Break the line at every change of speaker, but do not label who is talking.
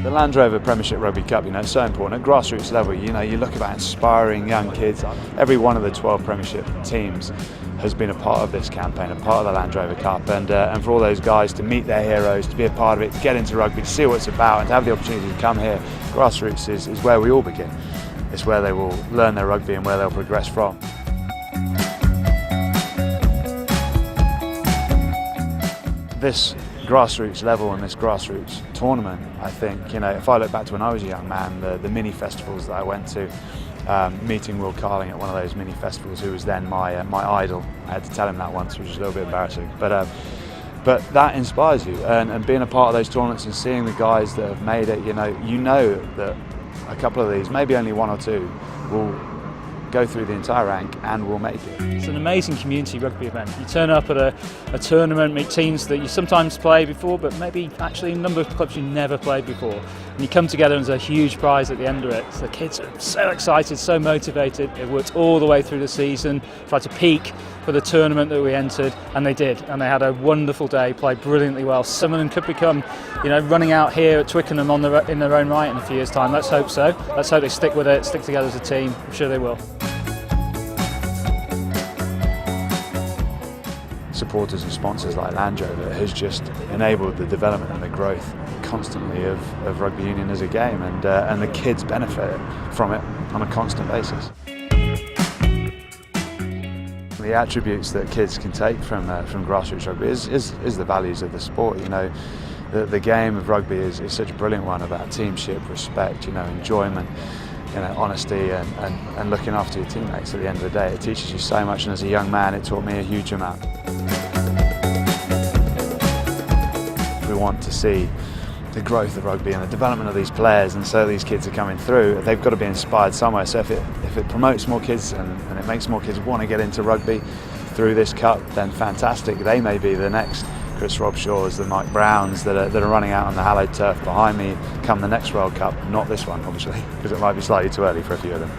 The Land Rover Premiership Rugby Cup, it's so important. At grassroots level, you look about inspiring young kids. Every one of the 12 Premiership teams has been a part of this campaign, a part of the Land Rover Cup, and for all those guys to meet their heroes, to be a part of it, to get into rugby, to see what it's about, and to have the opportunity to come here. Grassroots is where we all begin. It's where they will learn their rugby and where they'll progress from. This grassroots level and this grassroots tournament, I think, if I look back to when I was a young man, the mini festivals that I went to, meeting Will Carling at one of those mini festivals, who was then my idol. I had to tell him that once, which was a little bit embarrassing. But that inspires you, and being a part of those tournaments and seeing the guys that have made it, you know that a couple of these, maybe only one or two, will go through the entire rank and will make it.
It's an amazing community rugby event. You turn up at a tournament, meet teams that you sometimes play before, but maybe actually a number of clubs you never played before. And you come together and there's a huge prize at the end of it. So the kids are so excited, so motivated. They worked all the way through the season, tried to peak for the tournament that we entered, and they did. And they had a wonderful day, played brilliantly well. Some of them could become, running out here at Twickenham in their own right in a few years' time. Let's hope so. Let's hope they stick with it, stick together as a team. I'm sure they will.
Supporters and sponsors like Land Rover has just enabled the development and the growth constantly of rugby union as a game, and the kids benefit from it on a constant basis. The attributes that kids can take from grassroots rugby is the values of the sport. The game of rugby is such a brilliant one about teamship, respect, enjoyment, honesty, and looking after your teammates. At the end of the day, it teaches you so much, and as a young man, it taught me a huge amount. If we want to see the growth of rugby and the development of these players, and so these kids are coming through, they've got to be inspired somewhere. So if it promotes more kids and it makes more kids want to get into rugby through this cup, then fantastic. They may be the next Chris Robshaws, the Mike Browns that are running out on the hallowed turf behind me come the next World Cup. Not this one, obviously, because it might be slightly too early for a few of them.